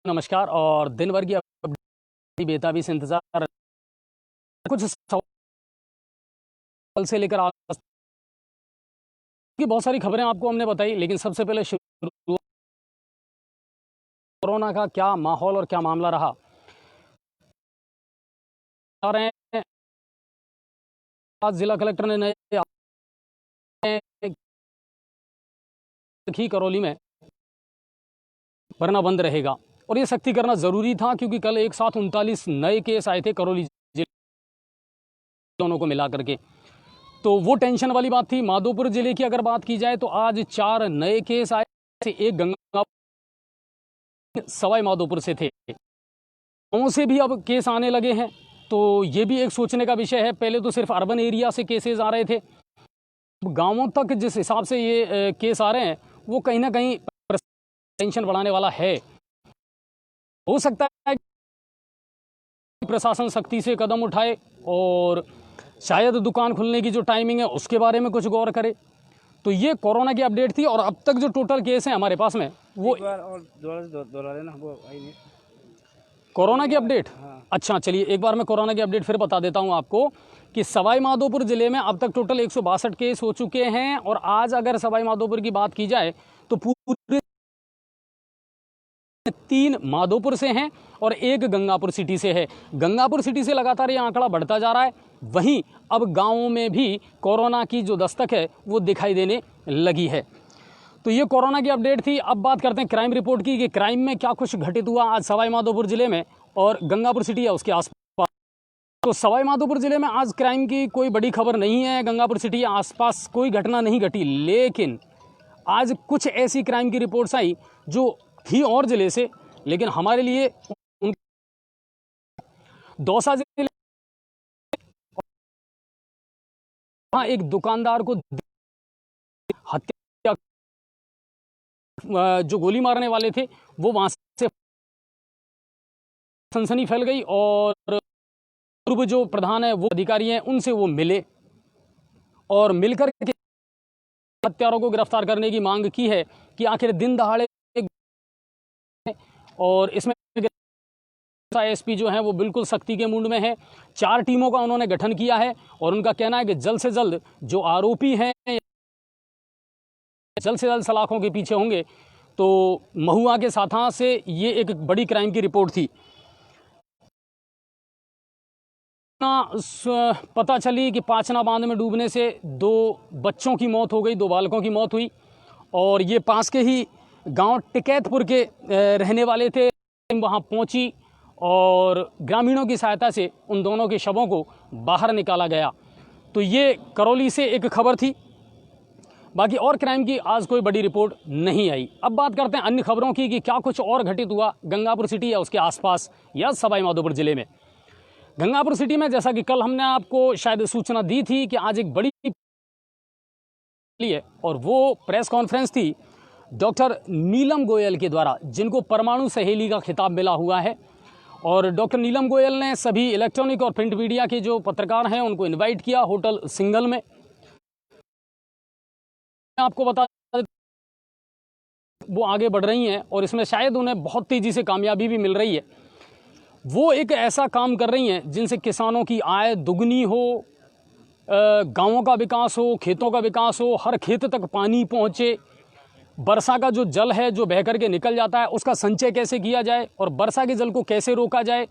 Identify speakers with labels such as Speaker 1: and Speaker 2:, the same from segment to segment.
Speaker 1: नमस्कार। और दिन भर की अपडेट बेताबी से इंतजार, कुछ सवाल से लेकर आज की बहुत सारी खबरें आपको हमने बताई, लेकिन सबसे पहले शुरू कोरोना का क्या माहौल और क्या मामला रहा आ रहे हैं। आज जिला कलेक्टर ने नए करौली में भरना बंद रहेगा और ये सख्ती करना जरूरी था, क्योंकि कल एक साथ 39 नए केस आए थे करौली जिले दोनों को मिला करके। तो वो टेंशन वाली बात थी। माधोपुर जिले की अगर बात की जाए तो आज 4 नए केस आए, एक गंगा सवाई माधोपुर से थे। गाँव से भी अब केस आने लगे हैं, तो ये भी एक सोचने का विषय है। पहले तो सिर्फ अर्बन एरिया से केसेस आ रहे थे, गांवों तक जिस हिसाब से ये केस आ रहे हैं वो कहीं ना कहीं टेंशन बढ़ाने वाला है। हो सकता है कि प्रशासन सख्ती से कदम उठाए और शायद दुकान खुलने की जो टाइमिंग है उसके बारे में कुछ गौर करे। तो ये कोरोना की अपडेट थी। और अब तक जो टोटल केस हैं हमारे पास में वो
Speaker 2: दोहरा लेना, वो आई नहीं
Speaker 1: कोरोना की अपडेट।
Speaker 2: हाँ।
Speaker 1: अच्छा, चलिए एक बार मैं कोरोना की अपडेट फिर बता देता हूं आपको कि सवाई माधोपुर जिले में अब तक टोटल 162 केस हो चुके हैं। और आज अगर सवाई माधोपुर की बात की जाए तो पूरे 3 माधोपुर से हैं और 1 गंगापुर सिटी से है। गंगापुर सिटी से लगातार ये आंकड़ा बढ़ता जा रहा है। वहीं अब गांवों में भी कोरोना की जो दस्तक है वो दिखाई देने लगी है। तो ये कोरोना की अपडेट थी। अब बात करते हैं क्राइम रिपोर्ट की कि क्राइम में क्या कुछ घटित हुआ आज सवाई माधोपुर जिले में और गंगापुर सिटी है उसके आसपास। तो सवाई माधोपुर जिले में आज क्राइम की कोई बड़ी खबर नहीं है। गंगापुर सिटी आसपास कोई घटना नहीं घटी, लेकिन आज कुछ ऐसी क्राइम की रिपोर्ट्स आई जो थी और जिले से, लेकिन हमारे लिए दौसा जिले एक दुकानदार को हत्या, जो गोली मारने वाले थे वो वहां से सनसनी फैल गई और पूर्व जो प्रधान है वो अधिकारी हैं उनसे वो मिले और मिलकर के हत्यारों को गिरफ्तार करने की मांग की है कि आखिर दिन दहाड़े। और इसमें एसपी जो है वो बिल्कुल सख्ती के मूड में है। 4 टीमों का उन्होंने गठन किया है और उनका कहना है कि जल्द से जल्द जो आरोपी हैं जल्द से जल्द सलाखों के पीछे होंगे। तो महुआ के साथा से ये एक बड़ी क्राइम की रिपोर्ट थी। पता चली कि पाचना बांध में डूबने से 2 बच्चों की मौत हो गई, 2 बालकों की मौत हुई। और ये पास के ही गांव टिकैतपुर के रहने वाले थे। वहां पहुंची और ग्रामीणों की सहायता से उन दोनों के शवों को बाहर निकाला गया। तो ये करौली से एक खबर थी। बाकी और क्राइम की आज कोई बड़ी रिपोर्ट नहीं आई। अब बात करते हैं अन्य खबरों की कि क्या कुछ और घटित हुआ गंगापुर सिटी या उसके आसपास या सवाई माधोपुर जिले में। गंगापुर सिटी में जैसा कि कल हमने आपको शायद सूचना दी थी कि आज एक बड़ी है और वो प्रेस कॉन्फ्रेंस थी डॉक्टर नीलम गोयल के द्वारा, जिनको परमाणु सहेली का खिताब मिला हुआ है। और डॉक्टर नीलम गोयल ने सभी इलेक्ट्रॉनिक और प्रिंट मीडिया के जो पत्रकार हैं उनको इनवाइट किया होटल सिंगल में। आपको बता वो आगे बढ़ रही हैं और इसमें शायद उन्हें बहुत तेजी से कामयाबी भी मिल रही है। वो एक ऐसा काम कर रही हैं जिनसे किसानों की आय दुगनी हो, गांवों का विकास हो, खेतों का विकास हो, हर खेत तक पानी पहुंचे, वर्षा का जो जल है जो बह करके निकल जाता है उसका संचय कैसे किया जाए और वर्षा के जल को कैसे रोका जाए।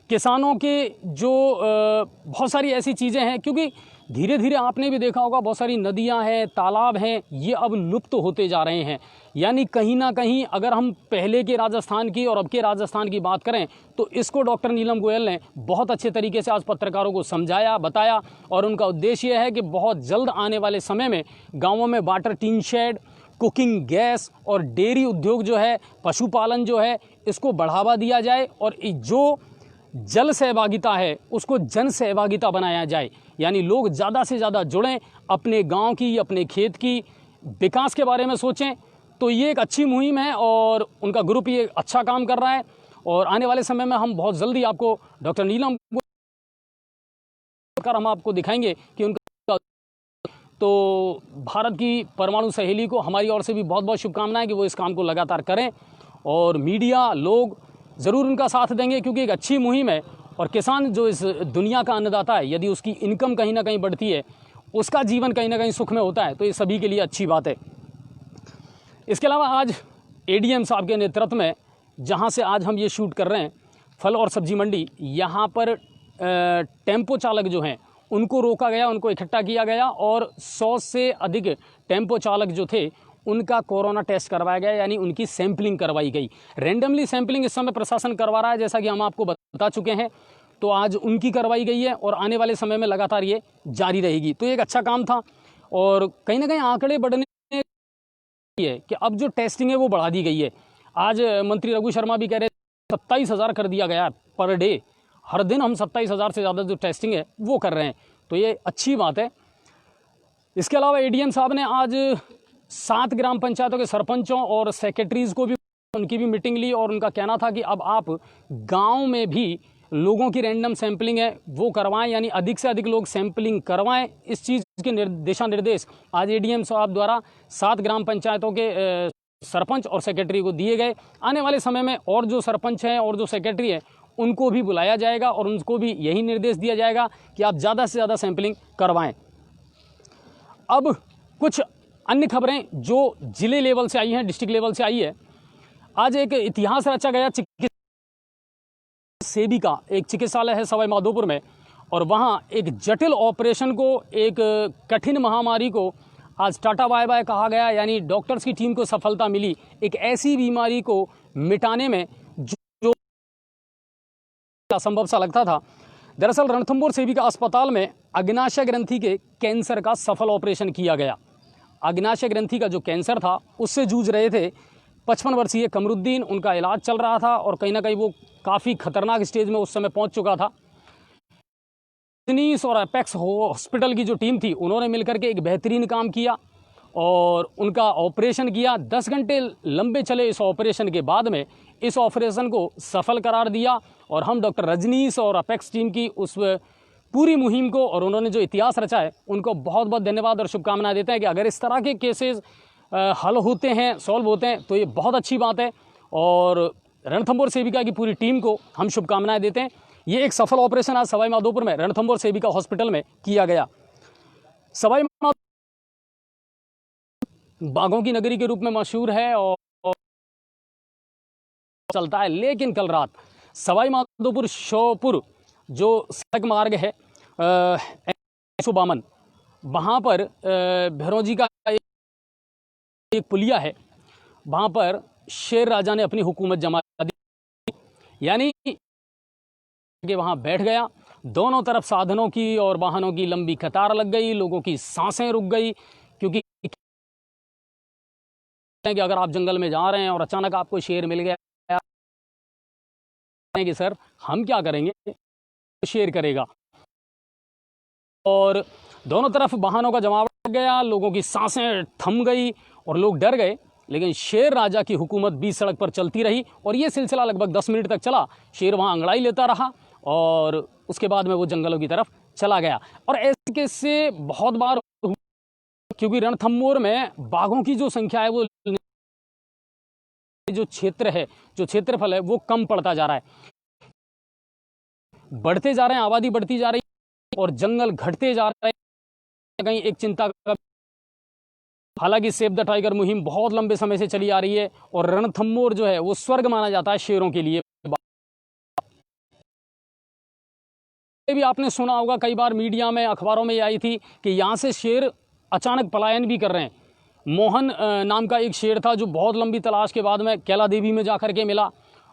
Speaker 1: किसानों के जो बहुत सारी ऐसी चीज़ें हैं, क्योंकि धीरे धीरे आपने भी देखा होगा बहुत सारी नदियां हैं, तालाब हैं, ये अब लुप्त होते जा रहे हैं। यानी कहीं ना कहीं अगर हम पहले के राजस्थान की और अब के राजस्थान की बात करें तो इसको डॉक्टर नीलम गोयल ने बहुत अच्छे तरीके से आज पत्रकारों को समझाया, बताया। और उनका उद्देश्य यह है कि बहुत जल्द आने वाले समय में गाँवों में water tin shed, cooking gas और डेयरी उद्योग जो है, पशुपालन जो है, इसको बढ़ावा दिया जाए और जो जल सहभागिता है उसको जन सहभागिता बनाया जाए। यानी लोग ज़्यादा से ज़्यादा जुड़ें, अपने गांव की, अपने खेत की विकास के बारे में सोचें। तो ये एक अच्छी मुहिम है और उनका ग्रुप ये अच्छा काम कर रहा है। और आने वाले समय में हम बहुत जल्दी आपको डॉक्टर नीलम हम आपको दिखाएंगे कि उनका। तो भारत की परमाणु सहेली को हमारी ओर से भी बहुत बहुत शुभकामनाएं कि वो इस काम को लगातार करें और मीडिया, लोग ज़रूर उनका साथ देंगे, क्योंकि एक अच्छी मुहिम है। और किसान जो इस दुनिया का अन्नदाता है, यदि उसकी इनकम कहीं ना कहीं बढ़ती है, उसका जीवन कहीं ना कहीं सुख में होता है, तो ये सभी के लिए अच्छी बात है। इसके अलावा आज एडीएम साहब के नेतृत्व में, जहाँ से आज हम ये शूट कर रहे हैं, फल और सब्जी मंडी, यहाँ पर टेम्पो चालक जो हैं उनको रोका गया, उनको इकट्ठा किया गया और 100 से अधिक टेम्पो चालक जो थे उनका कोरोना टेस्ट करवाया गया, यानी उनकी सैंपलिंग करवाई गई। रैंडमली सैंपलिंग इस समय प्रशासन करवा रहा है, जैसा कि हम आपको बता चुके हैं। तो आज उनकी करवाई गई है और आने वाले समय में लगातार ये जारी रहेगी। तो ये एक अच्छा काम था और कहीं ना कहीं आंकड़े बढ़ने है कि अब जो टेस्टिंग है वो बढ़ा दी गई है। आज मंत्री रघु शर्मा भी कह रहे 27,000 कर दिया गया पर डे। हर दिन हम 27,000 से ज़्यादा जो टेस्टिंग है वो कर रहे हैं, तो ये अच्छी बात है। इसके अलावा एडीएम साहब ने आज 7 ग्राम पंचायतों के सरपंचों और सेक्रेटरीज़ को भी, उनकी भी मीटिंग ली और उनका कहना था कि अब आप गांव में भी लोगों की रैंडम सैंपलिंग है वो करवाएं, यानी अधिक से अधिक लोग सैंपलिंग करवाएं। इस चीज़ के दिशा निर्देश आज एडीएम साहब द्वारा 7 ग्राम पंचायतों के सरपंच और सेक्रेटरी को दिए गए। आने वाले समय में और जो सरपंच हैं और जो सेक्रेटरी हैं उनको भी बुलाया जाएगा और उनको भी यही निर्देश दिया जाएगा कि आप ज़्यादा से ज़्यादा सैंपलिंग करवाएं। अब कुछ अन्य खबरें जो जिले लेवल से आई हैं, डिस्ट्रिक्ट लेवल से आई है। आज एक इतिहास रचा गया सेविका, एक चिकित्सालय है सवाई माधोपुर में, और वहाँ एक जटिल ऑपरेशन को, एक कठिन महामारी को आज टाटा बाय बाय कहा गया, यानी डॉक्टर्स की टीम को सफलता मिली एक ऐसी बीमारी को मिटाने में जो असंभव सा लगता था। दरअसल रणथंभौर सेविका अस्पताल में अग्नाशय ग्रंथि के कैंसर का सफल ऑपरेशन किया गया। अग्नाशय ग्रंथि का जो कैंसर था उससे जूझ रहे थे 55 वर्षीय कमरुद्दीन, उनका इलाज चल रहा था और कहीं ना कहीं वो काफ़ी खतरनाक स्टेज में उस समय पहुंच चुका था। रजनीश और अपेक्स हॉस्पिटल की जो टीम थी उन्होंने मिलकर के एक बेहतरीन काम किया और उनका ऑपरेशन किया। 10 घंटे लंबे चले इस ऑपरेशन के बाद में इस ऑपरेशन को सफल करार दिया और हम डॉक्टर रजनीश और अपेक्स टीम की उस पूरी मुहिम को और उन्होंने जो इतिहास रचा है उनको बहुत बहुत धन्यवाद और शुभकामनाएं देते हैं कि अगर इस तरह के केसेस हल होते हैं, सॉल्व होते हैं, तो ये बहुत अच्छी बात है और रणथंभौर सेविका की पूरी टीम को हम शुभकामनाएं देते हैं। ये एक सफल ऑपरेशन आज सवाई माधोपुर में रणथंभौर सेविका हॉस्पिटल में किया गया। सवाई माधोपुर बाघों की नगरी के रूप में मशहूर है और चलता है, लेकिन कल रात सवाई माधोपुर श्योपुर जो सड़क मार्ग है 152, वहाँ पर भैरों का एक पुलिया है, वहाँ पर शेर राजा ने अपनी हुकूमत जमा दी, यानी कि वहाँ बैठ गया। दोनों तरफ साधनों की और वाहनों की लंबी कतार लग गई, लोगों की सांसें रुक गई, क्योंकि कि अगर आप जंगल में जा रहे हैं और अचानक आपको शेर मिल गया कि सर हम क्या करेंगे, शेर करेगा। और दोनों तरफ वाहनों का जमावड़ा लग गया, लोगों की सांसें थम गई और लोग डर गए, लेकिन शेर राजा की हुकूमत बीच सड़क पर चलती रही और ये सिलसिला लगभग 10 मिनट तक चला। शेर वहाँ अंगड़ाई लेता रहा और उसके बाद में वो जंगलों की तरफ चला गया। और ऐसे किस्से बहुत बार, क्योंकि रणथंभौर में बाघों की जो संख्या है, वो जो क्षेत्र है, जो क्षेत्रफल है, वो कम पड़ता जा रहा है, बढ़ते जा रहे हैं, आबादी बढ़ती जा रही है और जंगल घटते जा रहे हैं। कहीं एक चिंता का, हालांकि सेव द टाइगर मुहिम बहुत लंबे समय से चली आ रही है और रणथंभौर जो है वो स्वर्ग माना जाता है शेरों के लिए। भी आपने सुना होगा, कई बार मीडिया में, अखबारों में आई थी कि यहाँ से शेर अचानक पलायन भी कर रहे हैं। मोहन नाम का एक शेर था जो बहुत लंबी तलाश के बाद में कैला देवी में जाकर के मिला।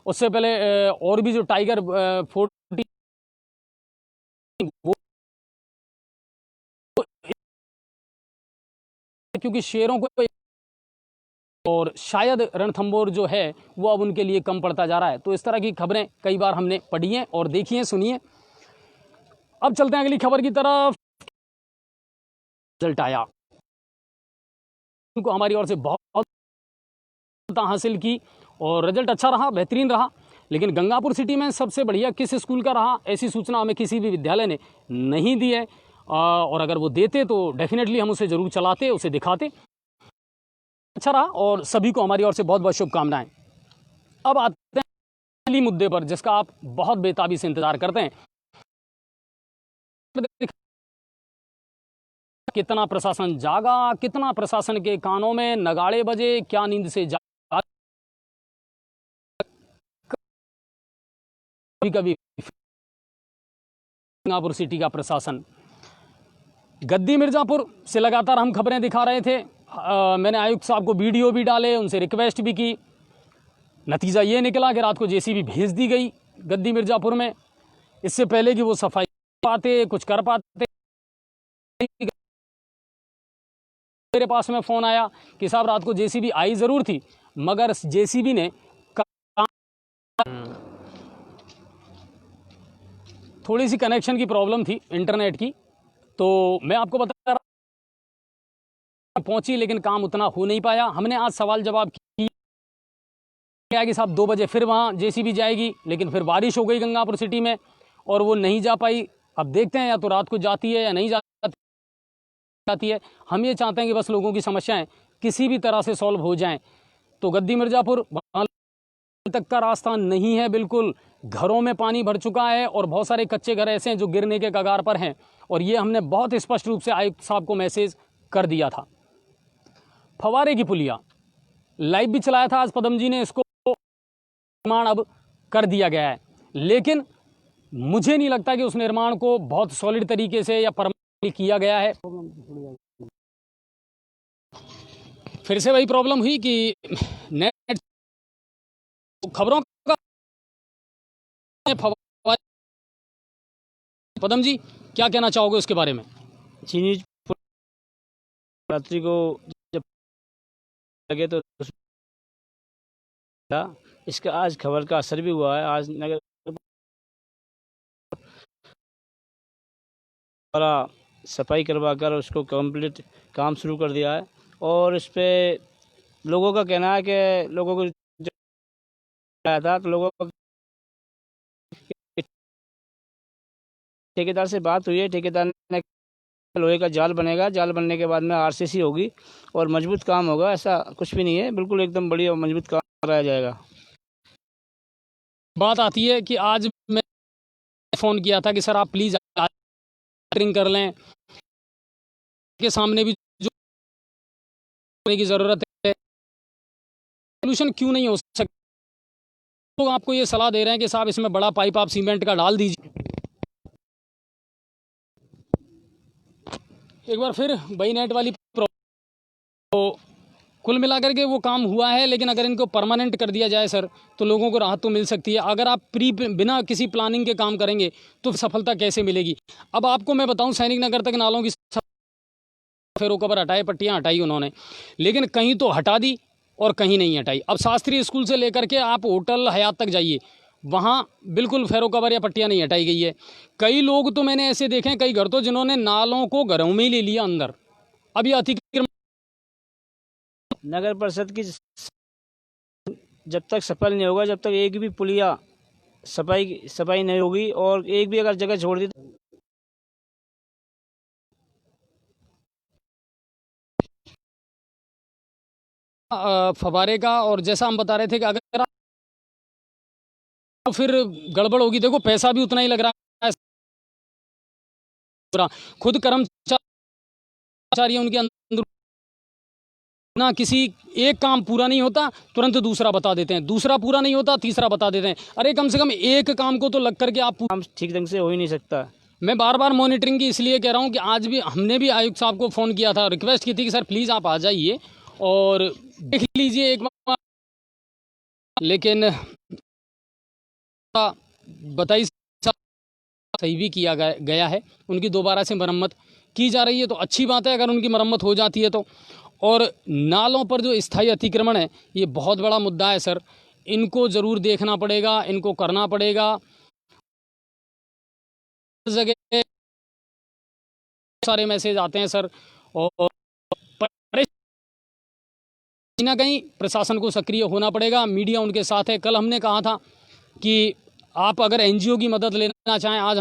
Speaker 1: उससे पहले और भी जो टाइगर 40, क्योंकि शेरों को, और शायद रणथंभौर जो है वो अब उनके लिए कम पड़ता जा रहा है। तो इस तरह की खबरें कई बार हमने पढ़ी हैं और देखी हैं, सुनी हैं। अब चलते हैं अगली खबर की तरफ। रिजल्ट आया, उनको हमारी ओर से बहुत हासिल की और रिजल्ट अच्छा रहा, बेहतरीन रहा। लेकिन गंगापुर सिटी में सबसे बढ़िया किस स्कूल का रहा, ऐसी सूचना हमें किसी भी विद्यालय ने नहीं दी है और अगर वो देते तो डेफिनेटली हम उसे ज़रूर चलाते, उसे दिखाते। अच्छा रहा और सभी को हमारी ओर से बहुत बहुत शुभकामनाएं। अब आते हैं असली मुद्दे पर जिसका आप बहुत बेताबी से इंतजार करते हैं, कितना प्रशासन जागा, कितना प्रशासन के कानों में नगाड़े बजे, क्या नींद से जागा, कभी गंगापुर सिटी का प्रशासन। गद्दी मिर्जापुर से लगातार हम खबरें दिखा रहे थे। मैंने आयुक्त साहब को वीडियो भी डाले, उनसे रिक्वेस्ट भी की। नतीजा ये निकला कि रात को जेसीबी भेज दी गई गद्दी मिर्जापुर में, इससे पहले कि वो सफाई पाते कुछ कर पाते। मेरे पास में फ़ोन आया कि साहब रात को जेसीबी आई ज़रूर थी, मगर जेसीबी ने थोड़ी सी कनेक्शन की प्रॉब्लम थी इंटरनेट की, तो मैं आपको बता रहा पहुंची, लेकिन काम उतना हो नहीं पाया। हमने आज सवाल जवाब किया कि साहब 2 बजे फिर वहाँ जेसीबी जाएगी, लेकिन फिर बारिश हो गई गंगापुर सिटी में और वो नहीं जा पाई। अब देखते हैं या तो रात को जाती है या नहीं जाती है। हम ये चाहते हैं कि बस लोगों की समस्याएं किसी भी तरह से सॉल्व हो जाएं। तो गद्दी मिर्जापुर तक का रास्ता नहीं है, बिल्कुल घरों में पानी भर चुका है और बहुत सारे कच्चे घर ऐसे हैं जो गिरने के कगार पर हैं, और ये हमने बहुत स्पष्ट रूप से आयुक्त साहब को मैसेज कर दिया था। फवारे की पुलिया लाइव भी चलाया था आज पदम जी ने, इसको निर्माण अब कर दिया गया है, लेकिन मुझे नहीं लगता कि उस निर्माण को बहुत सॉलिड तरीके से या परमानेंट किया गया है। फिर से वही प्रॉब्लम हुई कि नेट खबरों का। पदम जी क्या कहना चाहोगे उसके बारे में?
Speaker 2: चीनी रात्रि को जब लगे तो इसका आज खबर का असर भी हुआ है। आज नगर द्वारा सफाई करवा कर उसको कंप्लीट काम शुरू कर दिया है, और इस पे लोगों का कहना है कि लोगों को आया था तो लोगों को ठेकेदार से बात हुई है। ठेकेदार ने लोहे का जाल बनेगा, जाल बनने के बाद में आरसीसी होगी और मजबूत काम होगा। ऐसा कुछ भी नहीं है, बिल्कुल एकदम बढ़िया और मजबूत काम कराया जाएगा।
Speaker 1: बात आती है कि आज मैं फ़ोन किया था कि सर आप प्लीज़ कर लें, के सामने भी जो करने की ज़रूरत है, सोल्यूशन क्यों नहीं हो सकता? तो आपको ये सलाह दे रहे हैं कि साहब इसमें बड़ा पाइप आप सीमेंट का डाल दीजिए। एक बार फिर बई नेट वाली तो कुल मिलाकर के वो काम हुआ है, लेकिन अगर इनको परमानेंट कर दिया जाए सर तो लोगों को राहत तो मिल सकती है। अगर आप बिना किसी प्लानिंग के काम करेंगे तो सफलता कैसे मिलेगी? अब आपको मैं बताऊं, सैनिक नगर तक नालों की फेरो कवर हटाए, पट्टियां हटाई उन्होंने, लेकिन कहीं तो हटा दी और कहीं नहीं हटाई। अब शास्त्रीय स्कूल से लेकर के आप होटल हयात तक जाइए, वहाँ बिल्कुल फेरो कवर या पट्टियां नहीं हटाई गई है। कई लोग तो मैंने ऐसे देखे हैं, कई घर तो जिन्होंने नालों को घरों में ही ले लिया अंदर। अब ये अतिक्रमण
Speaker 2: नगर परिषद की जब तक सफल नहीं होगा, जब तक एक भी पुलिया सफाई नहीं होगी, और एक भी अगर जगह छोड़ दी
Speaker 1: फवारे का, और जैसा हम बता रहे थे कि अगर तो फिर गड़बड़ होगी। देखो पैसा भी उतना ही लग रहा है, खुद कर्मचारी उनके अंदर ना, किसी एक काम पूरा नहीं होता तुरंत दूसरा बता देते हैं, दूसरा पूरा नहीं होता तीसरा बता देते हैं। अरे कम से कम एक काम को तो लग करके आप
Speaker 2: काम ठीक ढंग से हो ही नहीं सकता।
Speaker 1: मैं बार बार मॉनिटरिंग की इसलिए कह रहा हूं कि आज भी हमने भी आयुक्त साहब को फ़ोन किया था, रिक्वेस्ट की थी कि सर प्लीज़ आप आ जाइए और देख लीजिए एक बार, लेकिन बताइए सही भी किया गया है, उनकी दोबारा से मरम्मत की जा रही है तो अच्छी बात है अगर उनकी मरम्मत हो जाती है तो। और नालों पर जो स्थायी अतिक्रमण है ये बहुत बड़ा मुद्दा है सर, इनको ज़रूर देखना पड़ेगा, इनको करना पड़ेगा। जगह सारे मैसेज आते हैं सर, और कहीं ना कहीं प्रशासन को सक्रिय होना पड़ेगा, मीडिया उनके साथ है। कल हमने कहा था कि आप अगर एनजीओ की मदद लेना चाहें, आज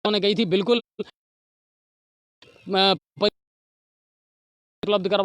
Speaker 1: हमने कही थी बिल्कुल उपलब्ध करवा